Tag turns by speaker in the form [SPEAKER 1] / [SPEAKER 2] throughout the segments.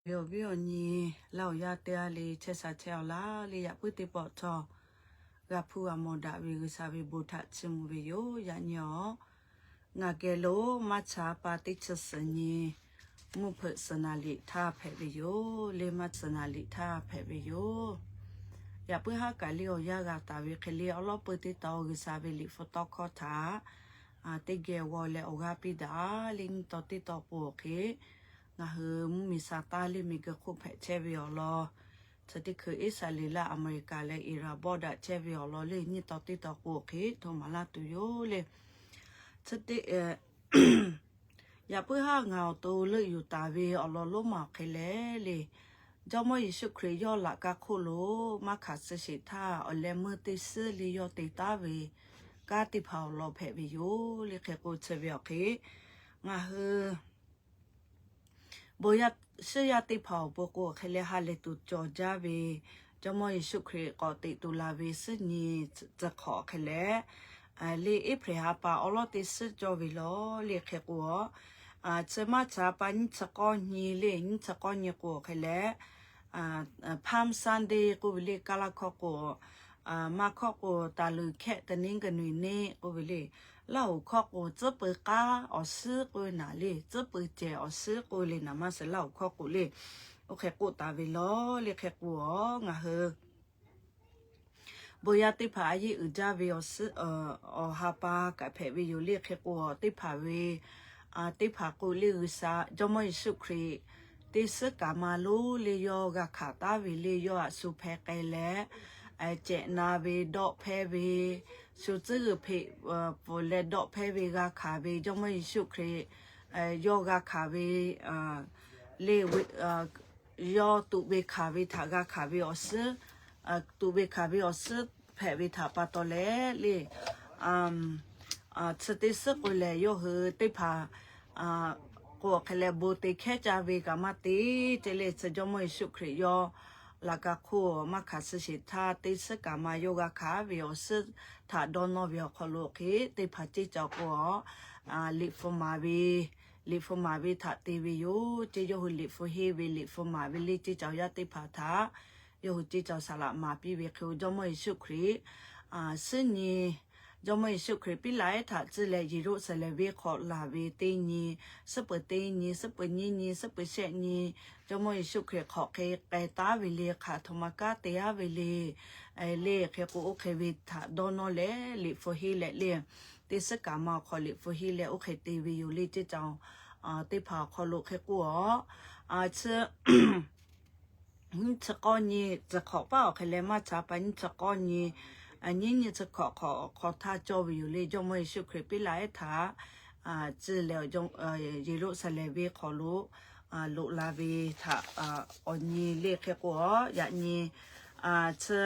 [SPEAKER 1] bio ni lao ya te ali chesa cheo la li ya puti po cho ga phu amoda vi sa vi botha chimu vi yo ya nyo nga ke lo ma cha pa ti chasani mu personally tha phe vi yo le ma personally tha phe vi yo ya pu ha ka li o ya ga ta vi khli olo puti to gi sa vi li photo kho tha te ge wo le o ga pi da ling to ti to po ke nga hu mi sa ta li mi ge khu phe che vi loสติคืออิสราเอลอเมริกาและอิรักบอดเชวิอลอเลยนี่ตอติตอโกเคโทมาลาตุโยเลยสติอย่าเพื่อหาเงาตัวเลยอยู่ตาเวอลอลมาเคเลเลยเจ้าไม่ยิสุคริยอละกะโคโลมาขัดเสียท่าอเลมือติสลียอติตาเวกาติพาวลอเพวิโยเลยเคโกเชวิอเคงาเฮบอย是要对跑不过开了哈来都叫家为这么一手开搞对都拉为是你这考开来你一陪下把阿拉的是叫为了你开过这么咋把你这个你嘞你这个你过开来Palm Sunday ก็วิเลกาลาข้อก็มาข้อก็ตาลุแค่ตะนิงกันหน่วยนี่ก็วิเลเราข้อก็จะเปิดกาออซื้อก็น่ะเลยจะเปิดเจออซื้อก็เลยนะมาเสเราข้อก็เลยโอเคกูตาวิลอเลยแค่กูงะเฮบอยาติพายีอุจาวิอซื้อฮาปากับเพวิอยู่เลยแค่กูติพาวิติพากูเลยอุษาจอมอิสุครีติสกามาลูเลยโยกะขาตาวิเลยโยอะสุเพกเลเจนาเวดอกเพเวสุจือเพโปเลดอกเพเวกะขาเวจอมอิสุครีโยกะขาเวเลโยตุเวขาเวทากะขาเวอสตุเวขาเวอสเพเวทาปะตอเลเลยสติสกุเลโยเฮติพาก็แค่เลโบติแค่จาเวกามาติเจเลสจอมอิสุคริยอลากาโคมาขัดสิทาติสกามาโยกาคาวิโอสถ้าดอนอวิโอคโลเคติพาจิจอกลิฟมาวีถ้าติวิโยจิโยหุลิฟเฮวิลิฟมาวีลิจิจอยาติพาทาโยหุจิจอสละมาปิเวคิวจอมอิสุคริซึ่งนี่จอมอิสุคริปิไลถ้าจิเลยิโรสเลเวขอลาเวเตนีสเปเตนีสเปนีสเปเชนีจอมอิสุคริขอเคไกตาเวเลค่ะธรรมกาเตยาเวเลเลเคโกโอเควิถ้าดอนอเลลิฟเฮเลติสกามาขอลิฟเฮเลโอเคตีวิโยลิจิจองติพาขอโลเคกัวเชจะก้อนนี้จะขอเปล่าเคเลมาชาปันจะก้อนนี้อันนี้เนี่ยจะขอท่าจอวิวเลยจงไม่สุขไปหลายท่าจื่อแล้วจงยีโรสเลวีขอรู้ลุลาวีท่าอันนี้เรียกกัวอย่างนี้จะ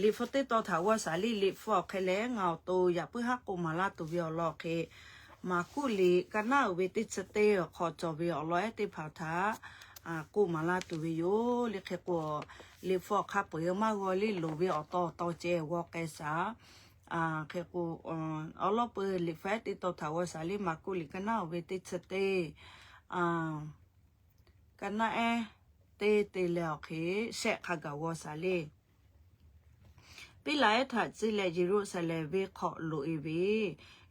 [SPEAKER 1] ลิฟต์ต่อท่าว่าสาลีลิฟต์เคเลงเอาตัวอย่าเพื่อหักกุมาลาตัววิโอลเคมาคุลีกันน่าเวติสเตอขอจอวิโอลติพาท่ากูมาลาตัววิโอเรียกกัวลิฟต์ขับไปมากว่าลิลูวิโอต่อเจวอกเกษาแค่กูเอาล้อเปิดลิฟต์ติดต่อถาวรสาลีมากุลิกันน่าเวติสเตกันน่าเตแล้วเคเสกขากาวสาลีปีหลายถัดจิเลยิรุสเลเวขอลุยวี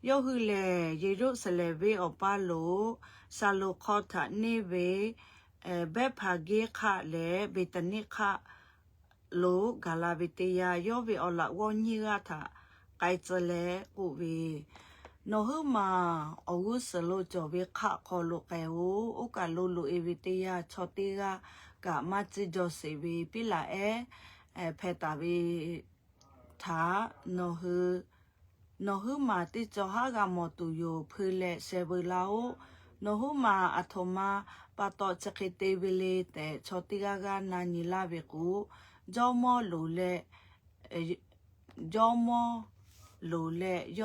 [SPEAKER 1] ยอคือเลยิรุสเลเวอปาโลซาโลขอถัดนี่เวแบบพาเกค่ะและเบตนิค่ะโลกาลาเบตยายอวิอละวอญิกะทะไกจเลกุวีโนหมาอกุสโลจอเวค่ะขอโลแกโอโอกาโลโลเอวิตยาชอติกะกะมาจิจอเสวีปิลาเพตาวีทาโนหมาติจอฮากามอตุโยพืเลเซเบลาโอโนหมาอัทมาปาตอจักเตเวเลแต่ชอติกากานานิลาเวกูจอมอโลเลย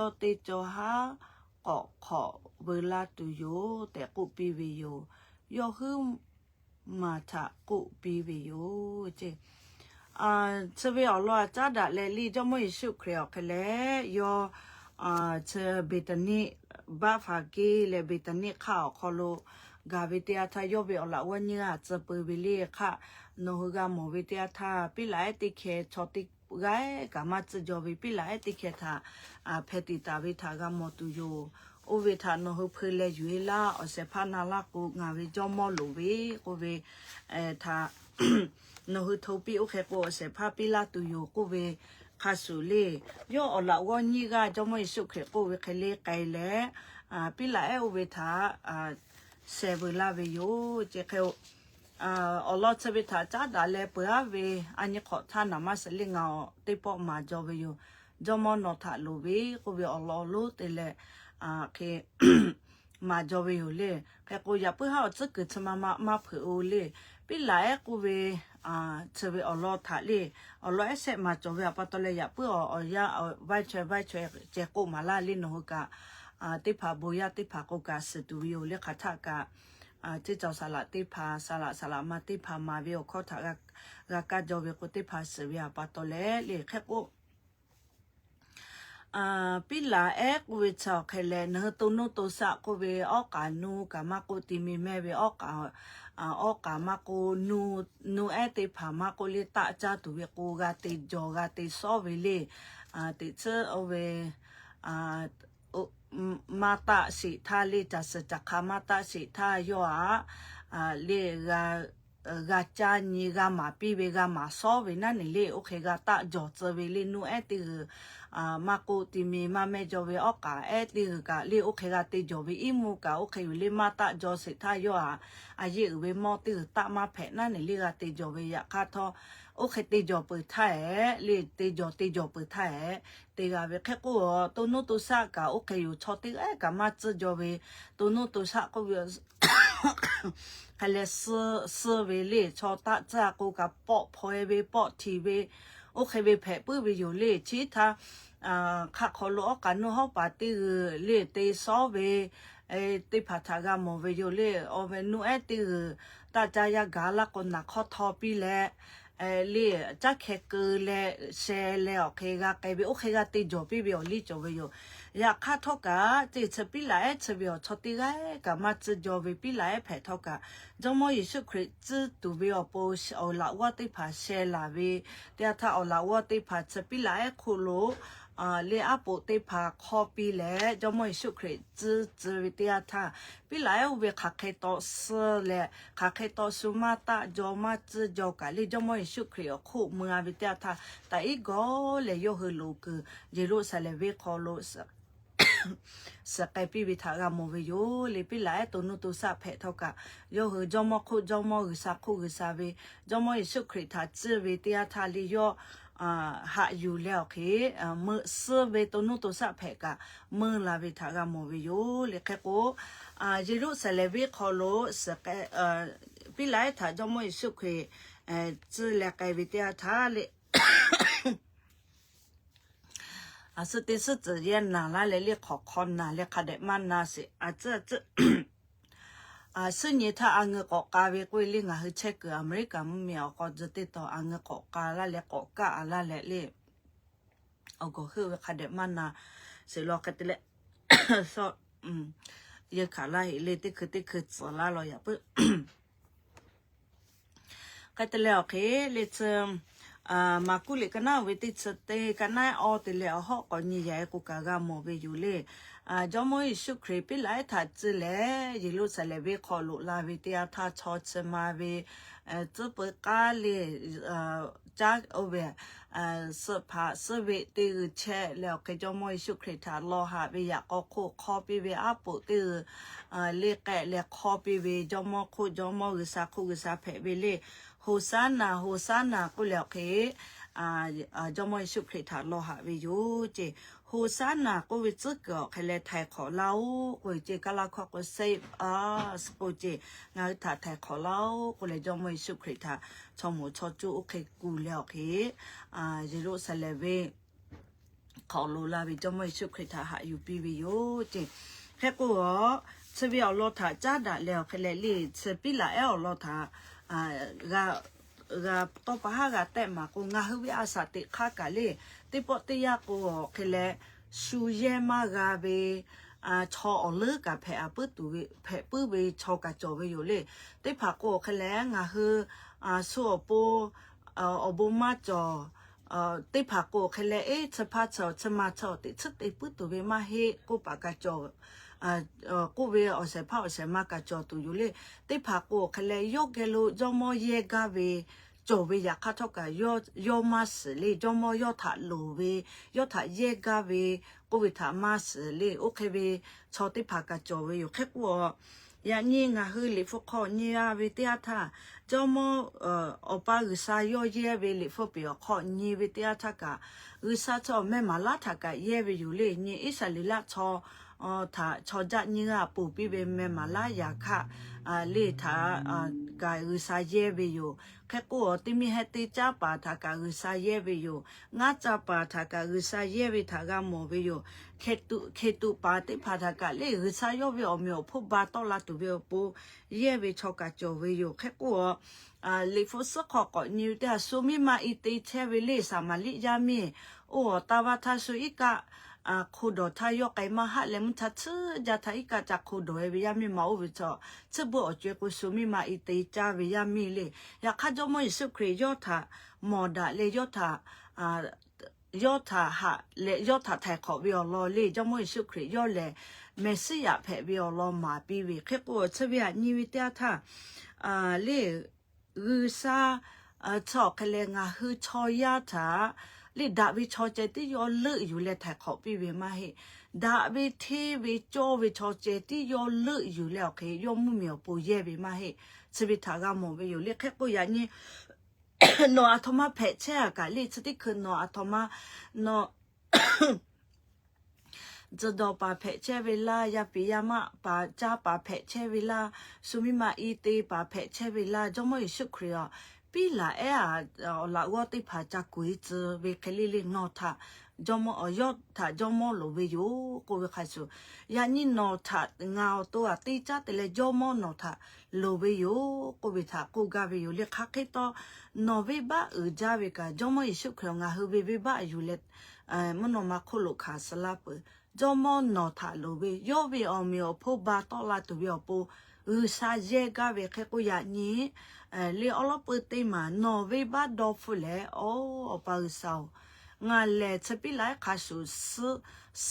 [SPEAKER 1] อติจอฮาก็ขอเวลาตุโยแต่กุปีวิโยยอคือมาทะกุปีวิโยเจเชเวอลอจ้าดะเลลีจอมอิสุครีอเคเลยอเชเบตนีบาฟากีเลเบตนีข้าวคอโล กาวิทยาทายเวอละวันนี้จะเปิดวิลีค่ะโนฮกาโมวิทยาทาปิลาติเคชอติไกกามาจะจอวิปิลาติเคทาเพติตาวิทากามตุโยโอเวทาโนฮเพเลยุเอลาอเซพานาลากูงาวิจอมอลูเวโอเวทาโนฮโทปีโอเคโกเซพาปิลาตุโยโกเวคาสุเลโยอละวันนี้ก็จอมสุเคโกเวเคเลไกเลปิลาโอเวทาเซเวลาเวโยเจเคอัลลอฮ์จะไปถ่ายจัดอะไรเพื่อเวอันนี้ขอท่านนามาสลิงเอาติปอมาจอเวโยจอมอนอถ่ายลูเวก็เวอัลลอฮ์รู้แต่ละเคมาจอเวโยเลยแค่กูอยากเพื่อให้จะเกิดมาเผื่อโอเลยปิลากูเวจะเวอัลลอฮ์ถ่ายเลยอัลลอฮ์เสร็จมาจอเวปัตตเลยอยากเพื่ออยากไว้ช่วยเจ้ากูมาลาลินโนกะติพาบุยาติพากูกาสตูวิโอเลยขัดทักะที่เจ้าสละติพาสละมาติพามาวิโอข้อถักกาจอวิโกติพาเสียปัตโตเลเลยแค่กูปิลาวิชาเคเลนตุนุตุสะกูเวออกานูกามากูติมีแม่เวออกามากูนูติพามากูลิตาจาตุเวกูกาติจอกาติโซเวเลติเชอเวมาตาสิทาเลจัสจักขามาตาสิทาโยเลกาจานีกามาปีเวกามาโซเวนั่นนี่เลโอเคกาตาจอเจเวเลนูติมากูติมีมาเมจอเวออกาติกาเลโอเคกาติจอเวอิมูกาโอเคเลมาตาจอสิทาโยอาเยเวมอติตามาเพนั่นนี่เลกาติจอเวยาคาทอโอเคติจอเปิดไทยเลติจอเปิดไทยติกาเวแค่กูตัวนู้ตัวสักกาโอเคอยู่ชอติกามาจะจอเวตัวนู้ตัวสักก็เวฮัลโหลเวเลชอตาจากกูกับปอพอยเวปอทีเวโอเคเวแผลปื้อเวอยู่เลชีทาข้าขอรู้กันนู้เขาปาติเลติซอเวติพัฒกามเวอยู่เลโอเวนูติตาจายากาลคนนักข้อทอปีแลเลจักแค่เกเลเชเลโอเคกาไกเบโอเคกาติจอปีเบอลีจอเวอยู่อยากข้าทอกาจิตปีไหลเฉเบอชอติไกกามาจิจอเวปีไหลแผลทอกาจงมอยิสุคริสต์ตูเบอโปชเอาละว่าติพาเชลาเวเดียถ้าเอาละว่าติพาจะปีไหลคุโลเลอาโปติพาคอปีแลจงมอยิสุคริสต์วิทยาท่าปีไหลเวคาเคโตสเลคาเคโตสุมาตาจอมาจิจอกาเลจงมอยิสุคริสต์คู่เมืองวิทยาท่าแต่อีกก็เลยโยฮลูกเยรูซาเล็มเวคอโลสกายปีวิทากามโวโยเลปิไลตัวนุตุสะเพทอกะโยฮจอมคุจอมอุสาคุอุสาเวจอมยิสุคริตาจิเวติอาทาลิโยหาอยู่แล้วเคเมื่อเสเวตัวนุตุสะเพกะเมื่อลาวิทากามโวโยเลแค่กูเยรูซาเล็มเวคอโลสกายปิไลทาจอมยิสุคริจิเลกายวิทยาทาเล是的是这样拿来了考考拿了看的蛮那些是你他安个国家为规定啊，去切个อเมริกาไม่เอาก็จะติดต่ออัน个国家啦了国家啦了เลยเอาก็คือ看的蛮那是รอกันเลย所也看啦เลยที่做啦了也不กันแล้วโอเคเลยจะมากุลิกันนะวิธีสเตกันนะออติเลอฮอกก่อนยี่ใหญ่กูกะกะโมเวอยู่เลยจอมยิสุคริปิไลทัดจิเลยิลุสเลเวขอลุลาวิทยาทัดชอชมาเวจุปกาเลจากโอเวสภาสเวติเชแล้วก็จอมยิสุคริทัดรอหาเวียก็คู่คอปีเวอาปุติเลแกเลคอปีเวจอมคู่จอมยิสาคู่ยิสาเพเวเลโฮซานากูแล้วเคจอมยิสุคริตาโลหะวิโยเจโฮซานากูวิจิกเคเลไทยขอเล่ากูเจกะลาขอกูเซฟสกูเจงาถาไทยขอเล่ากูเลยจอมยิสุคริตาชอมูชอจูโอเคกูแล้วเคเยรูซาเล็มขอโลลาวิจอมยิสุคริตาหาอยู่ปีวิโยเจแค่กูเสวียโลถาจ้าดาแล้วเคเลลีเสปิลาโลถาga to pa ga te ma ko nga hu ya sa te kha ka le te po te ya ko khele su ye ma ga be ชออเลกะแพะปื้อตุแพะปื้อเวชอกะจอเวอยู่เลยได้ผักโกแคลงาฮือสัวโปอบมาจอได้ผักโกแคลสะพาชอสมาชอติชติปื้อตุเวมาเฮกูปากะจอกูเวอเสพาอเสมากะจอตุอยู่เลยได้ผักโกแคลยกเกโลจอมเยกาเวจอเวียคาทอกะยอมาสเลจอมอยอทะโลเวยอทะเยกาเวกูวิทามาสเลโอเคเวชอติภากะจอเวอยู่แค่กัวยานี่งาฮือลิฟคอนี่อาเวเตียทาจอมอปาอุสายอเยเวลิฟเปียคอนี่เวเตียทากะอุสาชอแม่มาลาทากะเยเวอยู่เลยนี่อิสาลิละชอถ้าชอจัดนี่อ่ะปู่พี่เบแม่มาลายาค่ะเลถ้ากายอุสาเยเวอยู่แค่กูติมีเฮติจ้าปาทากาอุสาเยเวอยู่งาจ้าปาทากาอุสาเยเวทากาโมเวอยู่เคตุปาติพาทากาเลอุสายเวอเมอผู้บาตอลาตุเวปูเยเวชอกาจอเวอยู่แค่กูลิฟสขอกนิวเตสุมิมาอิติเทเวเลสามาลิยามีโอตาวาทาสุอิกะคูโดทายกไอมาฮะเลมทัชจะทายกะจากคูโดเอวิยามีมาอุบิจอชบุอจกุสุมิมาอิติจาวิยามีเลอยากขจมอิสุครียอทามอดาเลยอทายอทาฮะเลยอทาไทยขอวิอลอเลจมอิสุครียอเลเมสิยาเพวิอลอมาปีวิเคปัวชวิยานิวิตยาทาเลอุซาชอคเลงาฮือชอยาทาลิดาวิชอเจติยอเลืออยู่เลยแทขอปีเวมาเฮดาวิเทวิโจวิชอเจติยอเลืออยู่แล้วเคยอมเมียวปูเยเวมาเฮสวิทากามอเวอยู่เลยแค่กูอย่างนี้นออัตมาเพชเชกะลิสติคือนออัตมานอจะดอปาเพชเชเวลายาปิยามะปาจ้าปาเพชเชเวลาสุมิมาอีเตปาเพชเชเวลาจอมอิสุครียปีละลาวติพาจากกุยจเวคลิลินอทาจอมอยอทาจอมโลเวยูกูเวคาสุยานี่นอทางาตัวติจัตเลจอมนอทาโลเวยูกูเวทากูกาเวยูเลคาเคตอนอเวบะอุจาเวกาจอมอิสุครียงาฮูเวบะยูเลมโนมาคุลุคาสลาปจอมนอทาโลเวยอเวอเมียพบาตอลาตุเวอปูอุซาเจกาเวเคกุยานี่เลอลอปเตมานอเวบาดอฟุเลโออปาอุซาวงาเลชปิไลคาสุ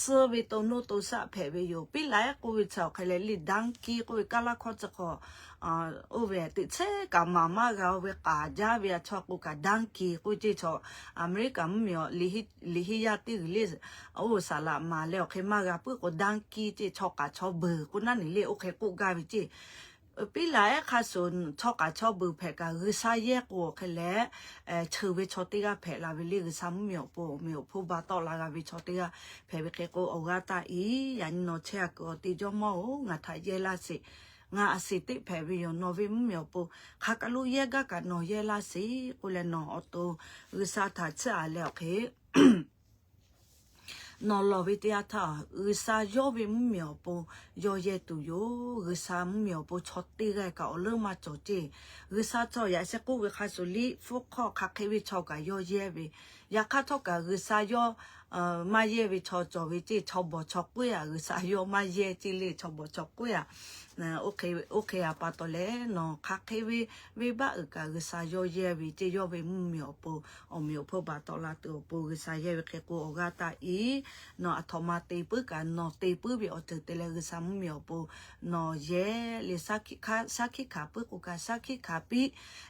[SPEAKER 1] สเวโตโนโตซาเพเวโยปิไลกูวิชาวเคเลลิดังกีกูวิกาลาคอจคอโอเวติเชกามามากาเวกาจาเวชอกูกาดังกีกูจิชออเมริกาเมียลิฮิยาติลิสโอซาลามาเลโอเคมากาปุกูดังกีจิชอกาชอเบอร์กูนั่นนี่เลโอเคกูกาวิจิปีหลายคาสุนชอกาชอบบือแพกาหรือซาเยกัวแค่แล้วเชื่อวิชอติกาแพลาวิลีหรือซ้ำเมียวผู้บาตอลากาวิชอติกาแพวิเคโกโอกาตาอียันโนเชียกติจอมองาทายเยลาสิงาสิติแพวิโยโนวิมเมียวปูคากาลุเยกากาโนเยลาสิกุเลโนออโตหรือซาทาเชอาเลโอเคนอลวิทยาทาอุซาโยวิมเมียวปูโยเยตุโยอุซาเมียวปูชอตติไกกาเรื่องมาโจเจอุซาโจยาเซกูวิคาสุลิฟุกข้อคักเควิชอกาโยเยวิยาคาทอกาอุซาโยมาเยวิชอโจวิจิชอบชอกกุยอุซาโยมาเยจิลิชอบชอกกุยโอเคอาปาโตเลนอคักเควิบะกาอุซาโยเยวิจิโยวิมเมียวปูอเมียวปูบาตอลาตัวปูอุซาเยวิเคกูโอกาตาอีนออัตมาตีปืกันนอตีปืบิอเตเตเลกซัมเมียวปูนอเยลิสักขาปึกกาสักขาปิ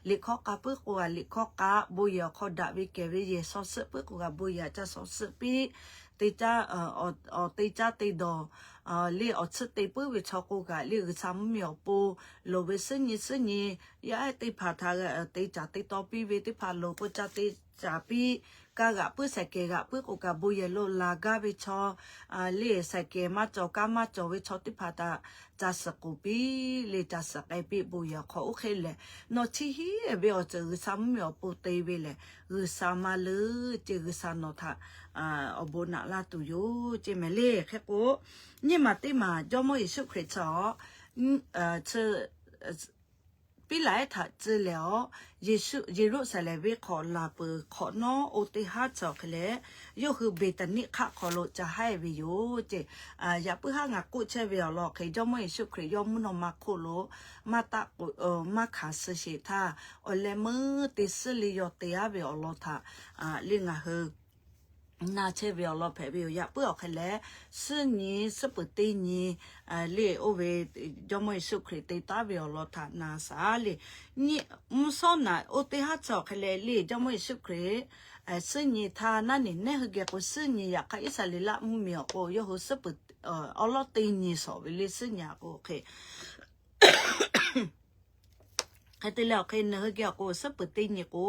[SPEAKER 1] ลิขอกาปึกว่าลิขอกาบุยขอดาวิเกวิเยซอสปึกกาบุยจะซอสปิติจ้าติจ้าติดอลิอชติปืวิชอกูกาลิซัมเมียวปูโลเวสนียาติพาทาติจ้าติตอปิเวติพาโลปุจติจาปิกากะปื้อใส่เกกะปื้อกูกะบุยโลลากาวิชอเลใส่เกมาจอกามาจอวิชอติพาตาจัสกุปีเลจัสกไอปีบุยขอโอเคเลยนอชิฮีเบอเจอซ้ำเมียวปูเตเวเลยสามาเลเจอสานอทาอบนาลาตุโยเจเมเลแค่กูนี่มาติมาจอมอิสุคริชอเชปี ปีหลายถ้าจื้อแล้วเยรูซาเล็มเวขอลาเปอขอนอโอติฮาจอกแลยคือเบตนิคะขอโลจะให้วิโยเจอย่าปื้อหางากุเชเวลลอเคจอมเยซูคริยอมุนมาโคโลมาตะมาขาสเชทาอเลมือติสลิโยเตียเวลลอทาลิงาเฮนาเชเวลลอเพเวอย่าปื้อออกแลซึ่งนี้สปุตินี้เลโอเวจอมเยซูคริตตาเวลลอทานาสาเลนี่มุสอนาโอติฮาจอกแลเลจอมเยซูคริซึ่งนี้ทานั่นนี่เนหเกก็ซึ่งนี้อยากให้อิสราเอลมุ่งเมียโอโยหุสปุอัลลอฮ์ตีนี้สอบวิลิซึ่งอยากโอเคให้แต่แล้วเคยเนหเกก็สปุตีนี้ก็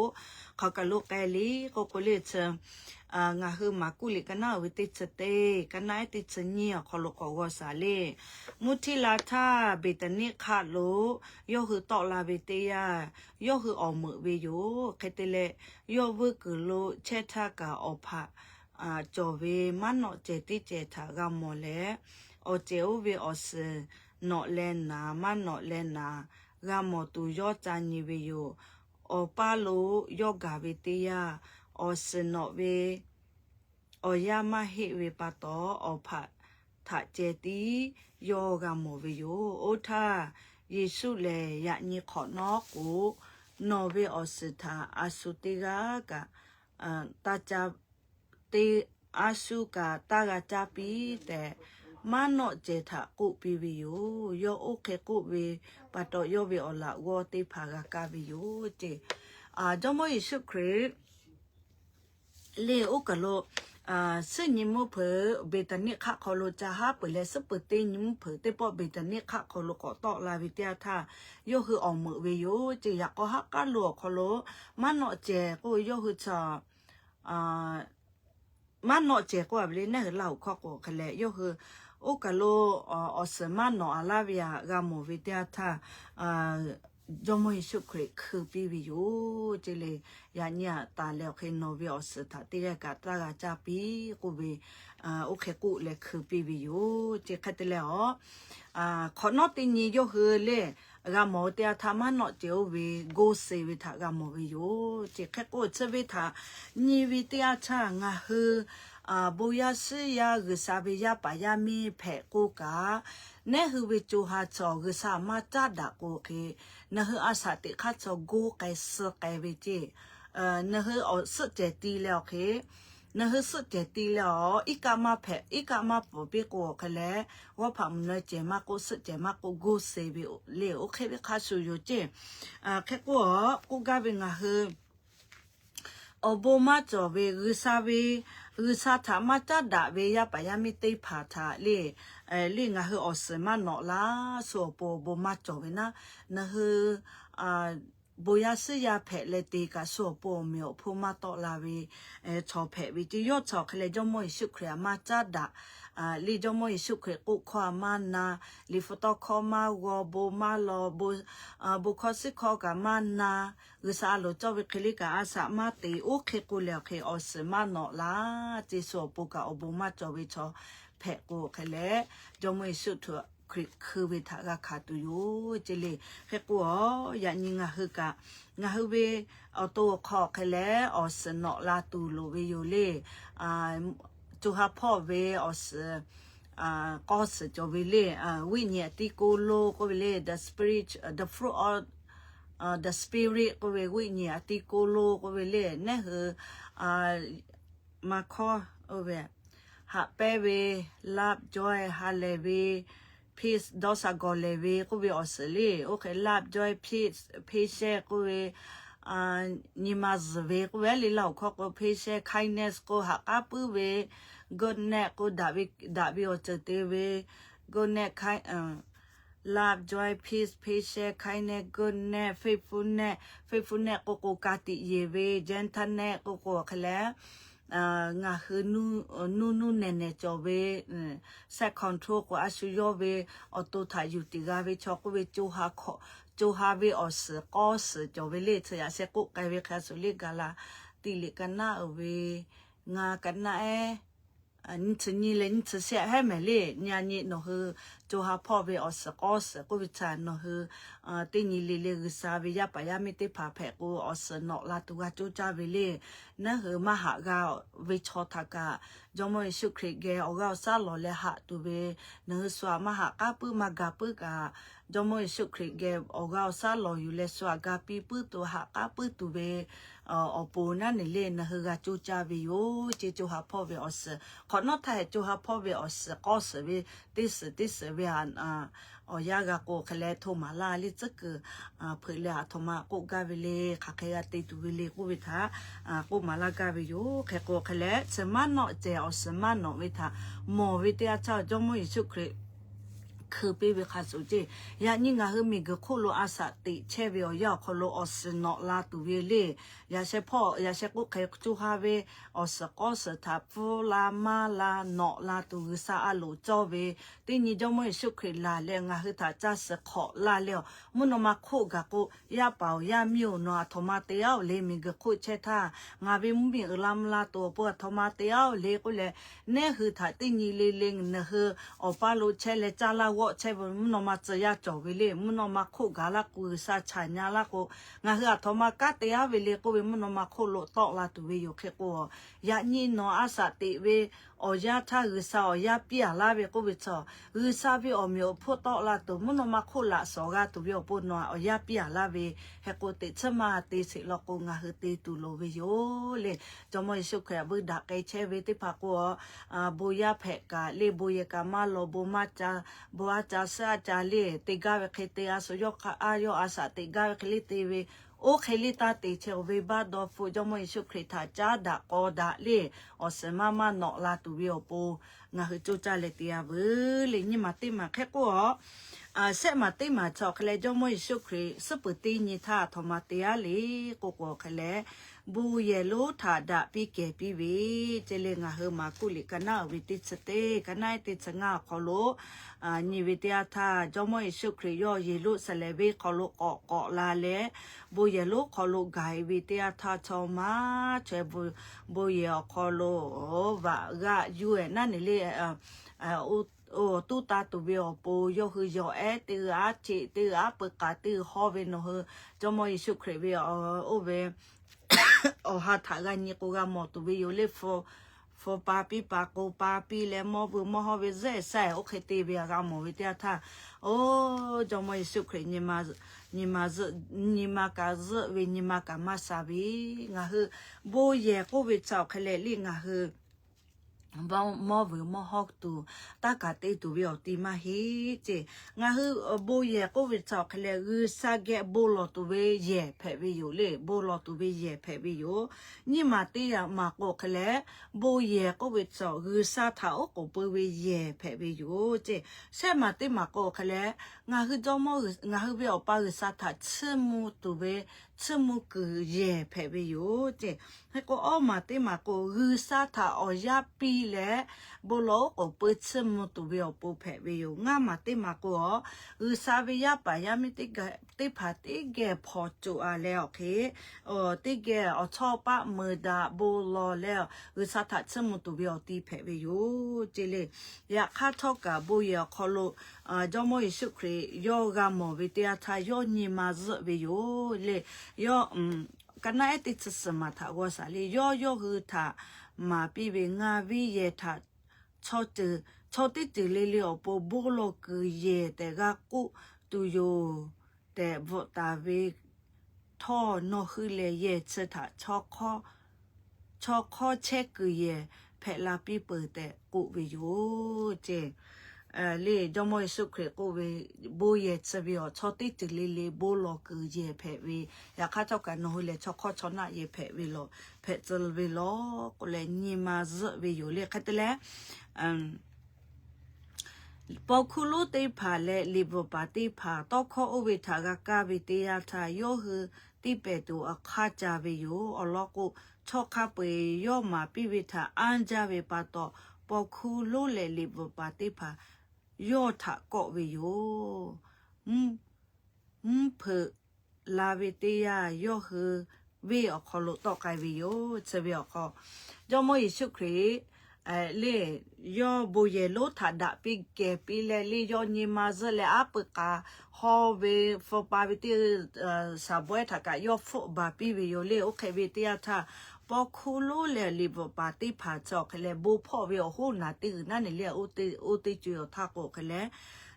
[SPEAKER 1] เขาก็ลูกแกลีก็เลยเชงาฮือมากุลิกันนาวิติเจเตกันนาติเจนี่ขอลูกก็สาเลมุทิลาธาเบตนิขาโลโยคือตอลาเบเตียโยคือออมือวิโยเคยแต่แล้วโยวุกโลเชทากาอภะจอเวมันเนาะเจติเจทากามอเลอเจโอเวอสเนาะเลนามันเนาะเลนากามอตุโยจานิเวโยอปาโลโยกาเวเตียอสเนาะเวอยามาเฮเวปาโตอภะทะเจติโยกามอเวโยโอทาเยซูเลยะนิขอนอกูโนเวอสทาอาสุติกากะตาจาเตอาสุกาตากาจาปีแต่มาโนเจทะกุปิวิโยโยโอเคกุเวปาโตโยเวอลาวอติภากากาวิโยเจจอมเยซูคริสต์เลโอกะโลซึ่งยิมเพอเบตนิคะขอโลจะหาเปิดและสเปิดเตยิมเพอเตปอเบตนิคะขอโลก็ตอลาวิเตียทาโยคือออกมือเวโยจะอยากก็ฮักกะโลขอโลมันเนาะเจก็โยคือจะมันเนาะเจก็แบบนี้เนี่ยเหล่าข้อก็คะแลโยคือโอกะโลอสมันเนาะอาลาวิยากามวิเตียทาจอมเยซูคริสต์คือปีวิโยเจเลยยาเนี่ยตาแล้วเคยโนเวอสถาติเรกาตากาจาปีกูเวโอเคกูเลยคือปีวิโยเจคัดแล้วขอนอตินีโยคือเลยกามอเตียทามันเนาะเจโอเวโกเซวิทากามอวิโยเจคัดกูเซวิทานีวิเตียชางาคือบุยาสิยากึสาบิยาปายามีแผกูกาเนหือวิจูฮาจอกึสามาจาดากูเคเนหืออาสาติคาจอกูไกสไกวิจิเนหืออสุเจตีแล้วเคเนหือสุเจตีแล้วอีกามาแผอีกามาปบิกูคะแลว่าพามเนเจมากูสุเจมากูกูเซบิเลโอเคบิคาสุโยเจแค่กูกาบิงาหืออบมาจอเวรึซาเวรึซาถามาจัดดาเวยาปายามิเตผาทาเลงาเฮออสมาเนาะลาโซโปบมาจอเวนะนะเฮบุยาสิยาแผเลตีกาโซโปเมียวพูมาตอลาเวชอแผวิจิโยชอเคเลจอมอยสุครีมาจัดดาลีจอมอยสุครีกุความานาลีฟตอคอมาวอโบมาลอบุคอสิคอกามานารึซาโลจอเวคลิกาอาสามาตีโอเคกุเลเคออสมาเนาะลาจิโซปุกาอบมาจอเวชอแผกูเคเลจอมอยสุทคือวิทากาคาตุยูเจเลแค่กัวยานิงาฮึกะงาฮึเวเอาตัวขอแค่แล้วออสเนาะลาตูโลเวโยเลจูฮาพ่อเวออสก็สจอเวเลวิญญาติโกโลก็เวเล the spirit the fruit of the spirit ก็เววิญญาติโกโลก็เวเลเนี่ยคือมาขอเวหาเปเวลาบจอยฮาเลเวpeace dosa goleve ko we osle okay lab joy peace ko we nimaz ve ko we li law kho ko peace kindness ko ha ka pu we goodness ko da bi o te we goodness kind love joy peace kindness goodness faithfulness ko ka ti ye we gentleness ko khalaงาคือนูเนเนจอเวเซคอนโทรลก็อาชุโยเวออโตทายูติกาเวชอกเวจูฮาเวออสกอสจอเวเลเทยาเซกุไกเวคาสุลิกาลาติลิกันนาเวงากันนานิชนีเลนิชเสียให้แม่เลญาณีโนฮือ就哈破为20个วิชาเนาะคือติญิลิเลกษาวิยาปยามิติภาแพกู20เนาะลาตุกาจูจาวิเลนะคือมหากาวิชอทากาจอมอิสุคริเกออกาซาลอเลหะตุเวนะสวามหากาปุมากาปุกาจอมอิสุคริเกออกาซาลออยู่เลสวากาปีปุตุหากาปุตุเวอปูนั่นนี่เลนะคือกาจูจาวิโยเจจูหาพ่อเวขอนอไทยจูหาพ่อเวก็สเวติสเวอยากาโกคเลโทมาลาลิจึกเผยเลโทมาโกกาเวเลคาเคยติตุเวเลกูวิทาโกมาลากาเวโยเคโกคเลสมานเนาะเจอสมานเนาะวิทาโมวิทยาเจ้าจอมอิสุคริคือปีวิคาสุจิยานี่งาคือมีกโคโลอาสาติเชเวอยาโคโลอสนอลาตุเวเลยาเชพ่อยาเชกุเคจูฮาเวอสกอสทาฟูลามาลานอลาตุซาอาโลจอเวตินี่จอมอิสุคริลาเลงาคือทาจัสขอลาเลมุนมาโคกะโกยาเปายามิวนอทมาเตียวเลมีกโคเชทางาเวมุบิลามลาตัวปวทมาเตียวเลกุเลเนคือทาตินี่เลงเนคืออปาโลเชเลจาลาวใช่บ่มุนมาจะยาจอเวเลมุนมาโคกาลากุซาชาญาลาโกงาคือทมากะเตียเวเลโกเวมุนมาโคโลตอลาตุเวโยเคโกยานี่นออาสาติเวอยาถ้าคือซาอยาปียลาเวโกวิชอคือซาเวอมิโอพุตอลาตุมุนมาโคละสอกาตุเวปุนออยาปียลาเวเฮโกติชมาติสิลโกงาคือติตุโลเวโยเลจอมอิสุขะบึดาไกเชเวติภาโกบุยาเพกาเลบุยกามาโลบุมาจาบัวจาซาจาเลติกาเวเคเตอาสยกอาโยอาสาติกาเวเคลิติเวโอเคลิตาติเชเวบาดอฟูจอมอิสุคริทาจาดาโกดาเลอสมามาเนาะลาตุเวโปงาคือจูจาเลติอาเวเลนี่มาติมาแค่ก็เสมาติมาชอคเลจอมอิสุคริสปุตินิทาธมาติอาเลโกโกคเลบูเยโลทาดาปีเกปีวีเจเลงาเฮมากุลิกานาวิติสเตกานาติสงาขอโลนิวิทยาทาจอมอิสุคริโยเยโลสเลเวขอโลเกาะลาเลบูเยโลขอโลไกวิทยาทาชอมาเชบูเยขอโลวากะยูเอนั่นนี่เลโอตูตาตุเวอปูโยคือยอตืออาจิตืออาปกาตือฮอเวโนเฮจอมอิสุคริเวโอเวหาทากันนี่กูกามอตุเวโยเลฟอปาปีปาโกปาปีเลมอบุมอฮอเวเซใส่โอเคตีเบียกามอวิทยาทาโอจอมอิสุครินิมากาซเวนิมากามาซาบีงาคือโบเยกูวิชาเคเลลิงาคือบมอวิมอฮอกตูตากาเตตูเวอติมาเฮเจงาฮือโบเยโควิดซอกเลคือซาเกโบโลตูเวเยเพเวโยเลโบโลตูเวเยเพเวโยนี่มาเตียมาโกเคเลโบเยโควิดซอกคือซาทาโอโกเปเวเยเพเวโยเจเซมาเตมาโกเคเลงาฮือจอมงาฮือเวอปาคือซาทาชมูตูเวชมูคือเยเพเวโยเจให้ก็ออมาเตมาโกคือซาทาอยาปีและโบโลโอเปิดสมุตุเวอปูแผเวโยงามาติมาโกซาเวียปายามิติกะติพาติเกพอจูอาแล้วโอเคติเกชอบปะมือดาโบโลแล้วซาทัสมุตุเวอติแผเวโยเจเลอยากคาทอกะบุยคอโลจอมอิสุคริโยกามอวิทยาทายนิมาซเวโยเลโยกันนาติสสมาทาวสาลีโยคือทามาปีเวงาวิเยทาชอติติเลอปโบโลกเยแต่กะกุตุโยแต่วตาเวทอนอคือเลเยเสทาชอคอเชกเยเพลาปีเปิดแต่กุเวโยเจเลจอมอิสุคริกุเวโบเยเสเวอชอติติเลโบโลกเยเพเวอยากข้าเจ้ากันนอเลชอคอชอนาเยเพเวโลเพจลเวโลก็เลยนิมาซเวโยเลคัตเลปอคุลุติพาเลลิบปาติพาตอคออเวทากากาวิเตียทาโยฮือติเปตูอคาจาเวโยอลอกุชอคาเปโยมาปิวิทาอันจาเวปาตอปอคุลุเลลิบปาติพาโยทะกอเวโยเพลาเวเตียโยฮือเวอคอลุตอไกเวโยเซเวอคอจอมอิสุคริ le yo boye lo tha da pi ke pi le yo ni ma ze le ap ka ho ve fo pa vi ti sa boy tha ka yo fo ba pi vi yo le o ke vi ti tha po khulu le li bo pa ti pha cho ke le bo pho vi ho na ti na ne le o ti ju tha ko ke le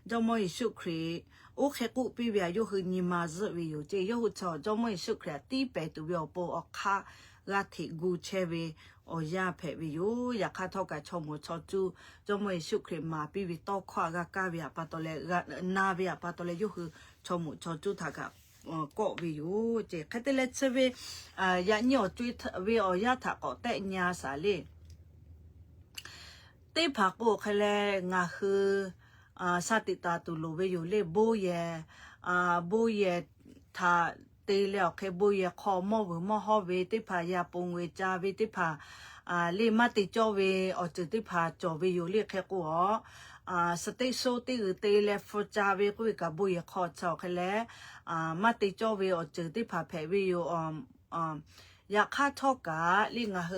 [SPEAKER 1] do mo yi shu khri o ke ku pi vi yo hu ni ma ze vi yo je yo hu cho do mo yi shu khri ti pe tu vi po o kha ga thi gu che vi o ya phe vi yo ya kha thok ka cho mo cho chu do mo yi shu khri ma pi vi to khwa ga ka vi pa to le na vi pa to le yo hu cho mo cho chu tha ka ko vi yo je khate le che vi ya nyo tui vi o ya tha ko te nya sa le te pha ko khale nga hu sa ti ta tu lo ve yo le bo ye tha te le ke bo ye kho mo bu mo ho ve te pha ya pong we cha ve te pha le ma ti cho ve o che te pha cho ve yo le khe koสเตโซติเตเลฟจาเวกุยกับบุยขอชอคะแลมาติจอเวอจือติผาแผวิโยอยากค่าทอกะลิงะเฮ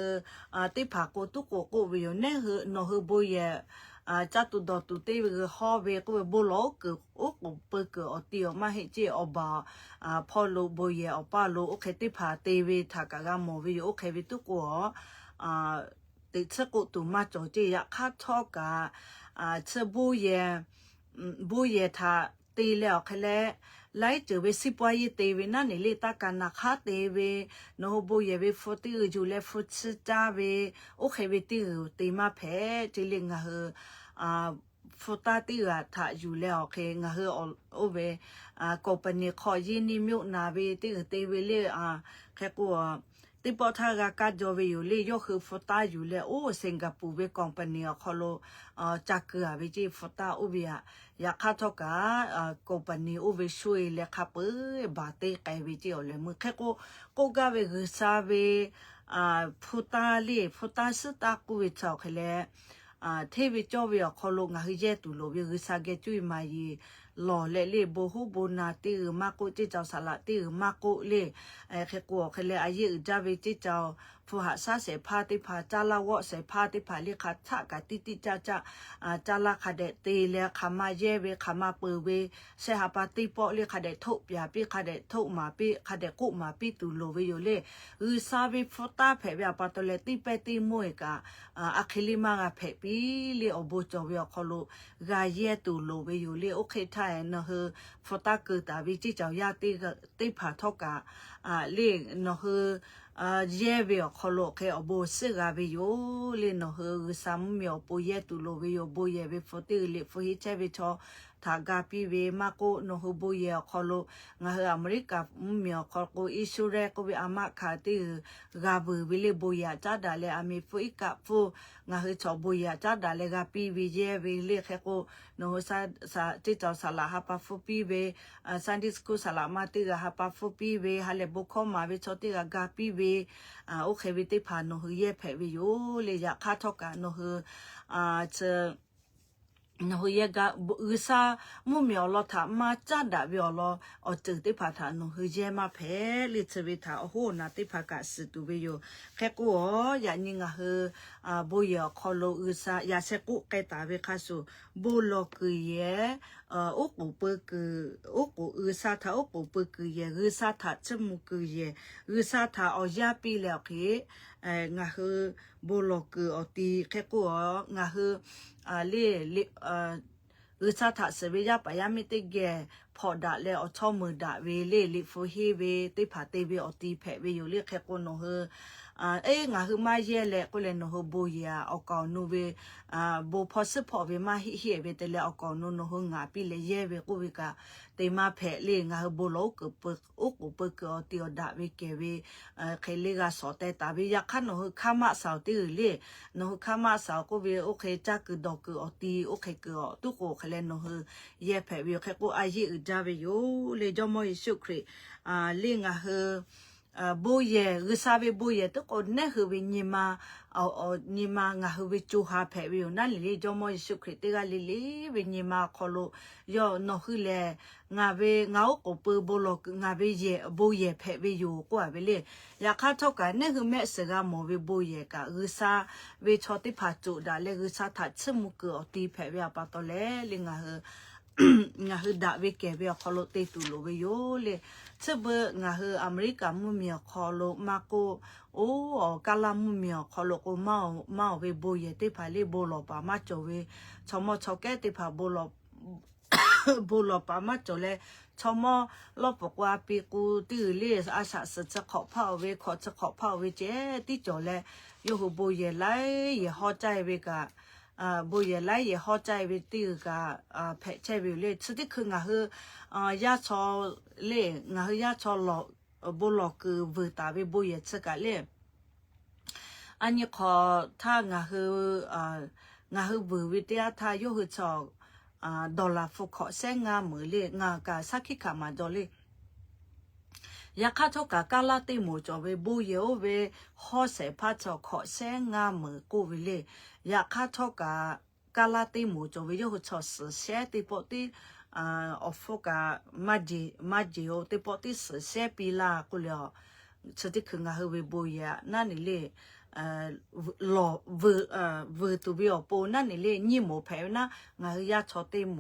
[SPEAKER 1] ติผาโกตุโกโกวิโยเนเฮโนเฮบุยจัตุดอตุเตเวฮอเวกุบุโลกอุกเปกอติอมาเฮเจอบาพอโลบุยอปาโลโอเคติผาเตเวทากะกะโมวิโยโอเควิตุโกติสกุตุมาจอเจอยากค่าทอกะเชบุเยทาตีแล้วคะแลไลเจอเวสิปวยเตเวนั่นนี่เลตากันนะคาเตเวโนบุเยเวฟติจูเลฟชจาเวโอเคเวติตีมาแพจิลิงะเฮฟตาติอะทาอยู่แล้วเคงะเฮโอเวคอมพานีขอยินิมิวนาเวติเตเวเลแค่กัวติปอทากากาจอเวอยู่เลยยกคือฟตาอยู่เลยโอ้สิงคโปร์เวคอมพานีขอโลจักเกือเวจีฟตาอุเบียอยากค่าทอกาคอมพานีอุเวช่วยเลยครับบาเตไกเวจีเอาเลยมึงแค่ก็กาเวกซาเวฟุตาลีฟุตาสตากูเวชาวเขาเลยเทวิจอเวขอโลงาฮิเจตุโลเวกซาเกจุยมายีหล่อเล่โบฮูโบนาติมาโกจิเจ้าสละติมาโกเล่แค่กัวแค่เล่อายุจาเวจิเจ้าฟูหาซาเสพาติพาจาลาวะเสพาติพาเลขาชะกะติจ้าจาลาคาเดเตเลขามาเยเวขามาเปเวเสหาปาติปอเลคาเดทุปยาปิคาเดทุมาปิคาเดกุมาปิตุโลเวโยเลซาเวฟตาเพเวปาตเลติเปติมวยกะอะคิลิมากะเพปิเลอโบจอเวขอโลกาเยตุโลเวโยเลโอเคไทยนะเฮฟตาเกตาวิจิเจ้ายาติผาทอกะเลนะเฮเย่เวขอโลเคอโบซึกาเวโยเลนะเฮซัมเมียวปุเยตุโลเวโยโบเยเวฟติเลฟฮิเชเวชอทากาปิเวมาโกนะเฮโบเยขอโลงะเฮอเมริกาเมียวขอโกอิสุเรโกเวอามาคาติกาเบเวเลโบยาจาดาเลอามิฟุอิกะฟุงะเฮชอโบยาจาดาเลกาปิเวเยเวเลเคโกนะเฮซาจิจอสลาฮาปาฟุปิเวซันดิสกุสลามาติกาฮาปาฟุปิเวฮาเลบุคอมาเวชอติกากาปิเวโอเควิติพาโนเฮเยเพเวโยเลยอยากคาทอกาโนเฮเชนโฮเยกะอุซามุเมียวลอทามาจัดดาเวียวลออจึติพาทาโนเฮเยมาเพลิชเวทาโอโหนาติพากะสตุเวโยแค่กัวยานิงะเฮบุยคอโลอุซายาเซกุเกตาเวคาสุบุโลกุเยโอกุเปกุโอกุอุซาทาโอกุเปกุเยอุซาทาจมุกุเยอุซาทาออยาปีแล้วเคงะเฮบุโลกุอติแค่กัวงะเฮเลอุซาทาเสเวียปายามิติเกพอดาเลอชอมือดาเวเลฟูฮีเวติผาเตเวอติแผเวอยู่เรียกแค่คนโนเฮงาคือมาเยแหละก็เลยโนเฮโบยาเอากาวนูเวโบพอสพอเวมาเฮเวแต่เลเอากาวนูโนเฮงาปิเลเยเวกูเวกาเตมาแผเลงาเฮโบโลกเปกอุกเปกอติอดาเวเกเวเคเลกาสอเตตาเวยักขันโนเฮคามาสาวติเลโนเฮคามาสาวก็เวโอเคจักดอกอติโอเคกอตุโกเคเลโนเฮเยแผเวแค่กูอายิจาเวโยเลจอมอยสุครีเลงาเฮ บูเยรึซาเวบูเยตะโกเนคือวิญิมาญิมางาคือวิจูฮาเพวินั่นลิจอมอิสุคริตกะลิวิญิมาขอโลยอนอคือแลงาเวงาโกเปโบโลงาเวเยบูเยเพวิอยู่กว่าเวเลอยากคัดเท่ากันเนคือแม่สกามอเวบูเยกะรึซาเวชอติพาจุดาเลรึซาทัดชมุกอติเพวิอาปาตอเลลิงาเฮงาคือดาเวเกเวขอโลเตตุโลเวโยเลเชเบงาคืออเมริกามุเมียขอโลมาโกโอกาลามุเมียขอโลโกมาเวโบเยติพาเลโบโลปามาจเวชมอชอแกติพาโบโลโบโลปามาจเลชมอลบกว่าปีกูติเลอาชาสจะขอพาเวขอจะขอพาเวเจติจเลโยโบเยไลเยฮอใจเวกะบูเยไลเยฮอใจเวติกะเพเชวิเลสติคืองาคือยาชอเลงาคือยาชอลบุลคือเวตาเวบูเยสกะเลอันนี้ขอถ้างาคืองาคือเววิทยาทาโยคือชอดอลลาร์ฟุกขอแซงงามือเลงากาสักขิขามาดอลเลยาคาทกากาลาติโมจอเวบูเยโอเวฮอเสพาจอขอแซงงามือกูวิเลยาคาทกากาลาติโมจอเวโยชอสเสติปติออฟกามาจิโอติปติสเสปีลากุเลสติคืองาเฮเวบูเยนั่นนี่เลลอเวตุบิโอโปนั่นนี่เลญิโมเพนะงาเฮยาชอติโม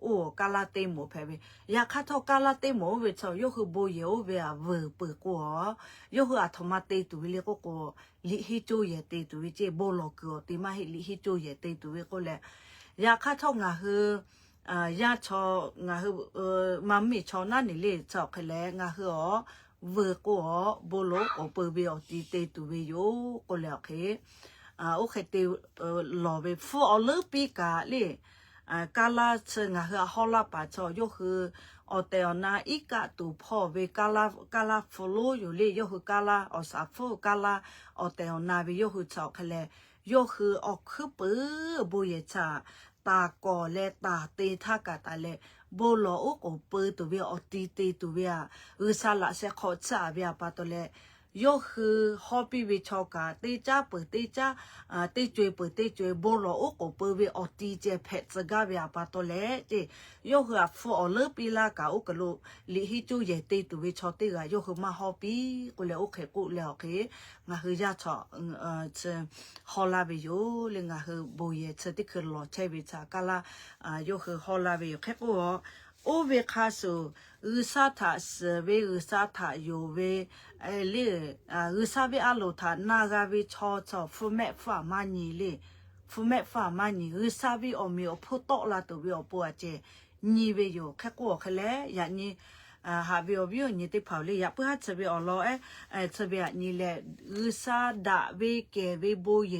[SPEAKER 1] โอ้กาลาเตโมเพเวยาคาทอกาลาเตโมเวชอโยคือโบเยโอเวอะเวเปกัวโยคืออะทมาเตตุวิเลโกโกลิฮิโจเยเตตุวิเจโบโลกอติมาฮิลิฮิโจเยเตตุวิโกเลยาคาทองาเฮยาชองาเฮมัมมิชอนั่นนี่เลชอเคเลงาเฮเวกัวโบโลโอเปเวอติเตตุวิโยโกเลโอเคโอเคเตลอเวฟอลปีกาเลกาลาเชงาเฮฮอลาปาชอโยคืออเตอนาอีกะตูพ่อเวกาลาฟโลอยู่เลโยคือกาลาอสาฟกาลาอเตอนาเวโยคือชอคะเลโยคืออคือปื้อบุยชาตากอเลตาเตทากาตาเลโบโลโอโกปื้อตัวเวอติเตตัวเวอุซาละเสขอชาเวปาตเลโยคือฮอปีวิชอกาเตจ้าเปิดเตจ้าเตจวยเปิดเตจวยโบโลโอโกเปิดวิออตีเจเพซกาเวียปาโตเลเจโยคือฟอเลปีลากาโอกะโลลิฮิจูเยเตตุวิชอเตกาโยคือมาฮอปีกุเลโอเคกุเลโอเคงาคือยาชอเชฮอลาเวโยเลงาคือโบเยเชติคือลอเชวิชากาลาโยคือฮอลาเวโยแค่กูโอเวคาสูอุซาทาสเวอุซาทาโยเวเลอุซาเวอาโลทานากาเวชอชอฟูเมฟามานีเลฟูเมฟามานีอุซาเวอมีอพุโตลาตุเวอปัวเจนีเวโยแค่กูแค่แลยานีหาเวอวิโอนีติเผาเลยอยากเพื่อให้เสเวอลอเสเวนีเลอุซาดาเวเกเวโบเย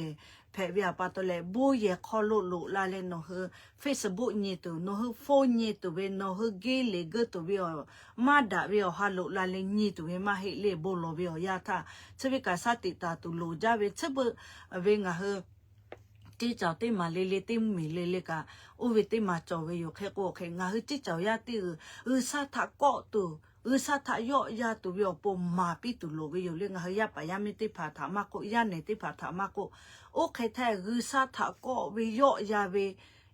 [SPEAKER 1] เพเวียปาตเลบูเยคอลุลุลาเลโนเฮ Facebook นี่ตัวโนเฮโฟนนี่ตัวเวโนเฮเกเลเกตัวเวอมาดาเวอฮัลโลลาเลนี่ตัวเวมาเฮเลโบโลเวอยาทาเชเวกาซาติตาตุโลจาเวเชเบเวงาเฮจีเจ้าเตมาเลเตมีเลกาอุเวเตมาจอเวโยแค่ก็แค่งาเฮจีเจ้ายาติซาทาโกตุอุซาทายอยาตุเวอปมาปิตุโลเวโยเลงาเฮยาปายามิติพาถามาโกยาเนติพาถามาโกโอเคแท้อุซาทาโกเวโยยาเว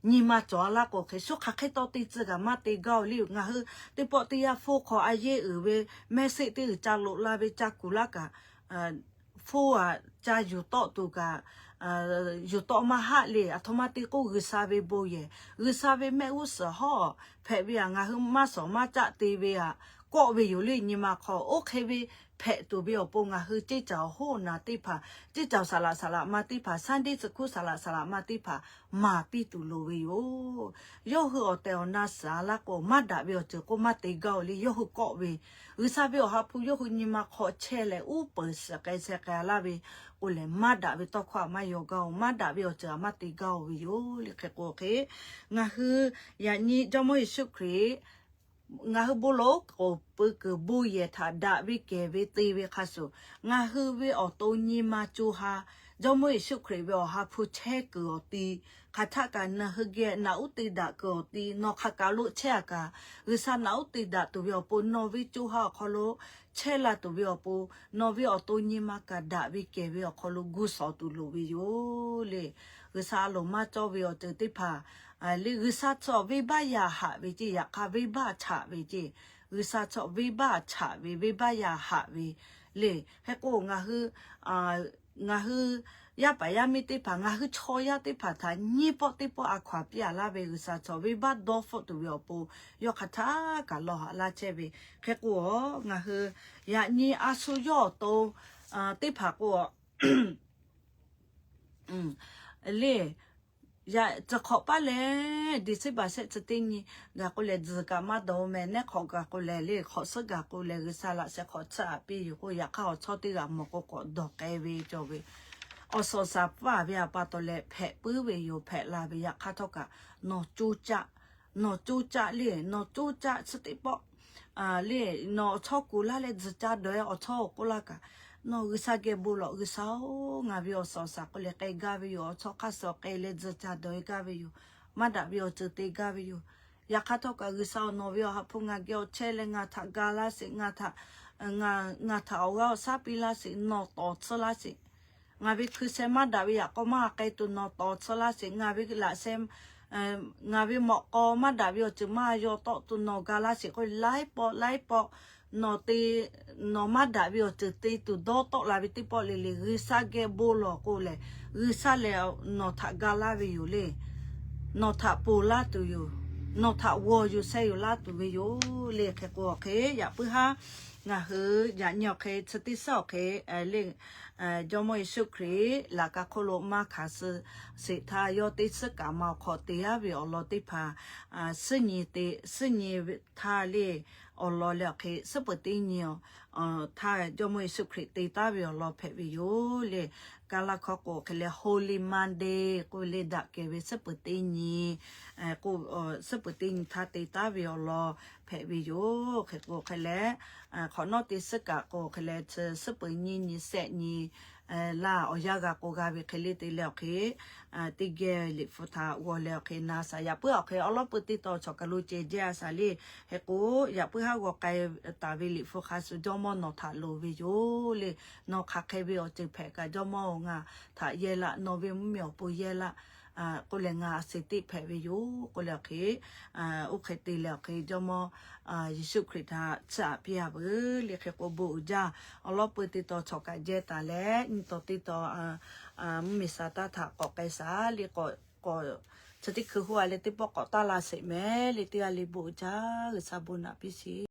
[SPEAKER 1] ညီမကြောလာကိုခေဆုခခေတောတိစကမတေကောလီငါဟတေပေါ်တရဖိုခေါ်အယေအဝေမက်ဆေ့တေချာလိုလာဘေချာကူလာကဖိုးအချာယူတော့တူကယူတော့မဟာလေအထမတိကိုဂစာဘေဘိုယေဂစာဘေမဲဥစဟောဖဲဘီငါဟမဆောမချတေဘေကောဝေယူလေညီမခေါ်โอเคဘေဖဲတူဘေပုံငါဟတိချောဟိုနာတိဖာတိချောဆလာမတိဖာစန်ဒီစခုဆလာမတိဖာမာပိတူလိုဝေယောဟောတေနာဆာလာကိုမတ်ဒါဘေချကိုမတေကောလီယောဟကောဝေဥစားဘေဟာဖူယောဟညီမခေါ်ချဲလေဥပစကေစကလာဘေโอเลมาดาเวตอขวามาโยกามาดาเวอเจอมาติกาวิโยลิเคโกเคงาฮือยานีจอมอิสุครีงาฮืบุโลกโอปึกบุเยทาดาวิเกเวตีเวคาสุงาฮืเวอโตนีมาจูฮาจอมอิสุครีเวอฮาพูเชกอตีคาทากันนะฮึเกนาอุติดากอตีนอคากาลุเชกาอุซานาอุติดาตุเวอปนโนวิจูฮาคอโลเช chela tu vi opo no vi oto ni ma ka da vi ke vi o kholo gu so tu lo vi yo le gsa lo ma cho vi o te pha le gsa cho vi ba ya ha vi ji ya kha vi ba cha vi ji gsa cho vi ba cha vi ba ya ha vi le he ko nga hu ya pa ya mi te pha nga hu cho ya te pha tha ni po te po a khwa pya la ve gsa cho vi ba do fo tu vi opo yo kha tha ka lo la che vi he ko nga hu ya ni a su yo to te pha ko le yaจะขอป้าเลยดิสิบาเสจะติงกะกูเลยจะกะมาโดแม่เนี่ยขอกะกูเลยเลยขอสกะกูเลยคือสาระเสขอจะปีอยู่กูอยากเข้าชอบที่กะมกก็ดอกไอวีจบอสอสับว่าเบียปาตอเลแผะปื้อเวอยู่แผะลาเบียข้าเท่ากะนอจูจะเลยนอจูจะสติปอเลยนอชอบกูละเลยจะจ้าโดยอชอบกูละกะno gisa ke bulo gisa o nga bi o so sa ko le kai ga bi o cho ka so kai le za cha do ga bi yo ma da bi o chu te ga bi yo ya kha to ka gisa no bi o ha phu nga ke o che le nga tha ga la se nga tha o ga sa pi la se no to so la se nga bi khu se ma da bi ya ko ma kai tu no to so la se nga bi la se nga bi mo ko ma da bi o chu ma yo to tu no ga la se ko lai po no te no ma da bi o te tu do to la bi ti po le risa ge bolo ko le risa le no tha ga la bi yo le no tha po la tu yo no tha wo yo se yo la tu bi yo le ke ko ke ya pu ha nga hu ya nyo ke ti so ke le jo mo su kri la ka ko lo ma kha se tha yo te se ka ma kho te ya bi o lo te pha se ni tha le o lo le ke se pu ti ni tha jo mo su kri te ta bi o lo phe bi yo le ka la kho ko ke le holy monday ko le da ke bi se pu ti ni ko se pu ti ni tha te ta bi o lo phe bi yo ke ko ke leขอนอติสกะโกเคเลสปญินิเสนีลาออยากะโกกาเวเคลิติเลเคติเกลิฟุตาวอเลเคนาสายาเปือเคอลอปติตอชกะลูเจเจอาซาลีเฮโกยาเปือฮากไกตาเวลิฟุคาสุจอมอนอทาโลวิโยเลนอคาเคเวอจิเพกะจอมองาทาเยละโนเวมเมียวปุเยละko le nga siti phe yo ko le ke o khete le ke jomo yesu krita cha pia bu le ke ko bu ja olo pu ti to choka je ta le ni to ti to mi sa ta tha ko kai sa le ko chati khu wa le ti po ko ta la se me le ti ale bu ja sa bu na pi si